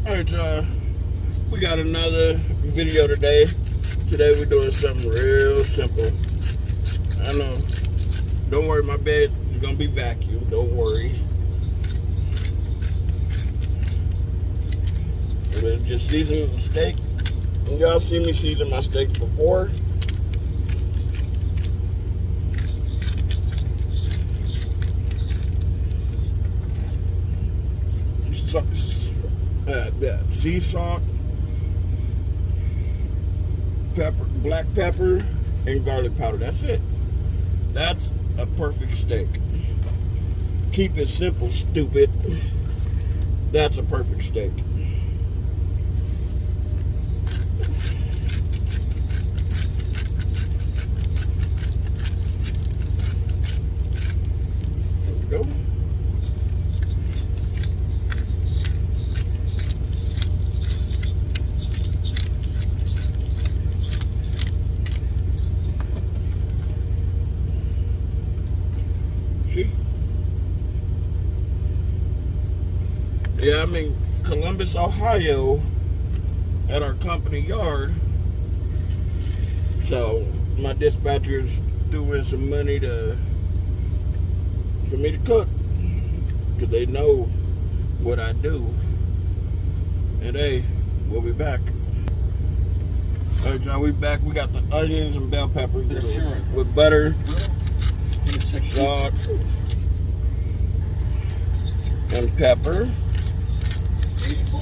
Alright, we got another video today. Today we're doing something real simple. I know. Don't worry, my bed is gonna be vacuumed. Don't worry. We're just seasoning the steak. And y'all see me season my steaks before. Sea salt, pepper, black pepper, and garlic powder. That's it. That's a perfect steak. Keep it simple, stupid. That's a perfect steak. There we go. Yeah, I'm in Columbus, Ohio, at our company yard. So my dispatchers threw in some money for me to cook, because they know what I do. And hey, we'll be back. All right, y'all, we back. We got the onions and bell peppers with butter, salt, and pepper. 64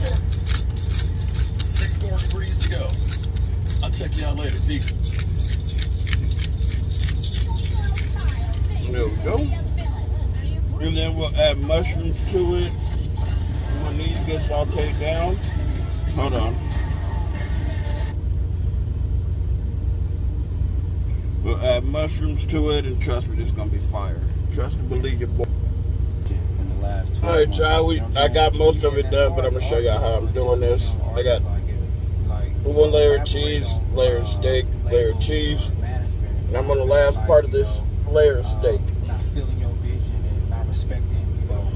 degrees to go. I'll check you out later. Peace. There we go. And then we'll add mushrooms to it. When these get sauteed down. Hold on. We'll add mushrooms to it, and trust me, this is gonna be fire. Trust and believe your boy. Alright, y'all, I got most of it done, but I'm gonna show y'all how I'm doing this. I got one layer of cheese, layer of steak, layer of cheese, and I'm on the last part of this layer of steak. Not feeling your vision and not respecting,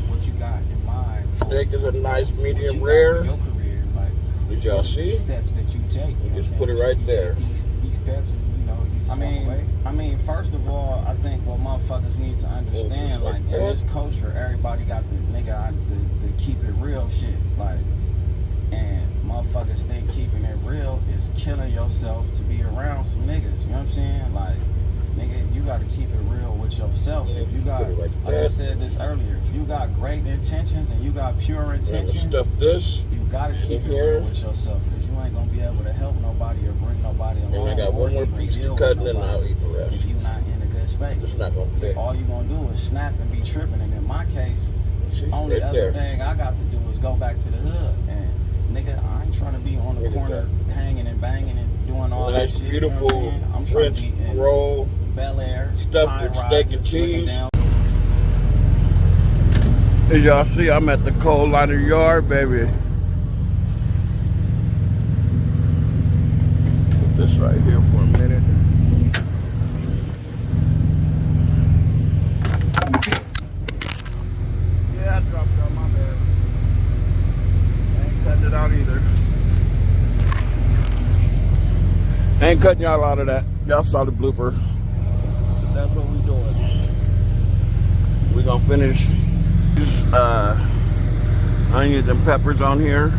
what you got in mind. Steak is a nice medium rare. Did y'all see? Steps that you take. You just put it right there. These steps, I mean, first of all, I think what motherfuckers need to understand, like in this culture, everybody got the keep it real shit, like, and motherfuckers think keeping it real is killing yourself to be around some niggas. You know what I'm saying? Like, nigga, you got to keep it real with yourself. If you got, like I said this earlier, if you got great intentions and you got pure intentions, you got to keep it real with yourself, because you ain't gonna be able to help nobody or bring nobody along. And I got one more piece to cut, and then I'll eat the rest. If you're not in a good space, it's not gonna fit. All you gonna do is snap and be tripping. And in my case, only other thing I got to do is go back to the hood. And nigga, I ain't trying to be on the corner hanging and banging and doing all that shit. Beautiful, you know I'm French trying to be in roll, Bel Air, stuffed with steak and cheese. As y'all see, I'm at the coal liner yard, baby. Put this right here for a minute. Yeah, I dropped it on my bed. I ain't cutting it out either. I ain't cutting y'all out of that. Y'all saw the blooper. But that's what we doing. We gonna finish onions and peppers on here.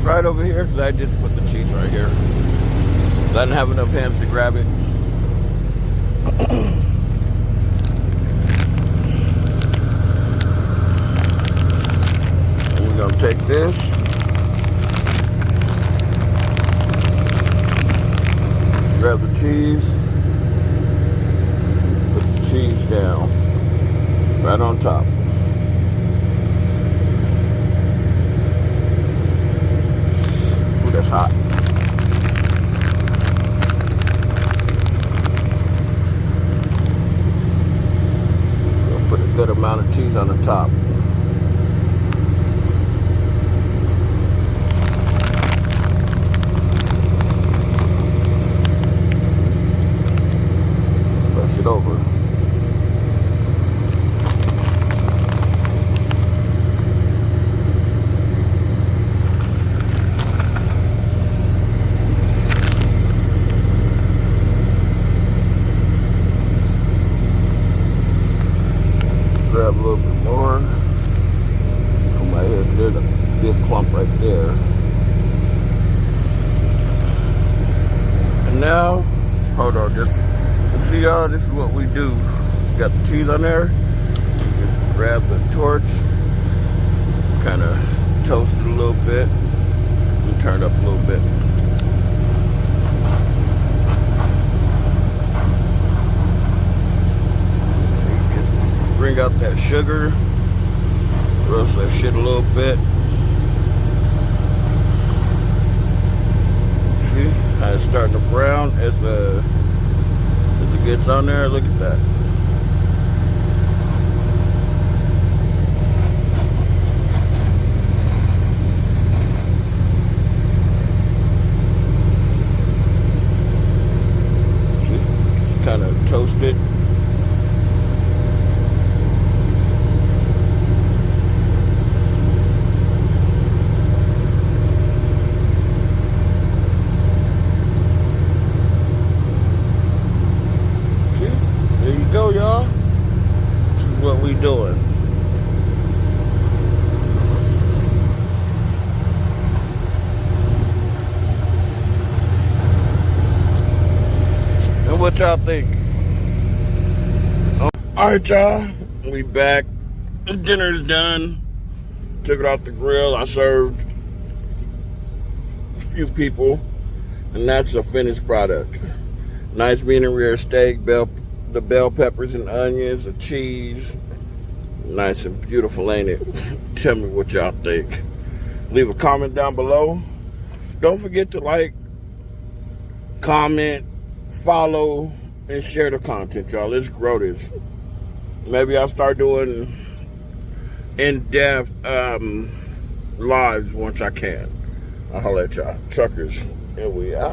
Right over here, because I just put the cheese right here. I didn't have enough hands to grab it. And we're gonna take this, grab the cheese, put the cheese down, right on top. That's hot. We'll put it good amount of cheese on the top. Brush it over. Grab a little bit more from right here. There's a big clump right there. And now, hold on, just see y'all, this is what we do. Got the cheese on there. Just grab the torch, kind of toast it a little bit, and turn it up a little bit. Bring out that sugar, roast that shit a little bit. See how it's starting to brown as it gets on there. Look at that. See, it's kind of toasted. Go, y'all. This is what we doing. And what y'all think? Alright, y'all. We back. Dinner's done. Took it off the grill. I served a few people. And that's a finished product. Nice medium rare steak, the bell peppers and onions, the cheese. Nice and beautiful, ain't it? Tell me what y'all think. Leave a comment down below. Don't forget to like, comment, follow, and share the content, y'all. Let's grow this. Maybe I'll start doing in-depth lives once I can. I'll holler at y'all. Truckers, and we out.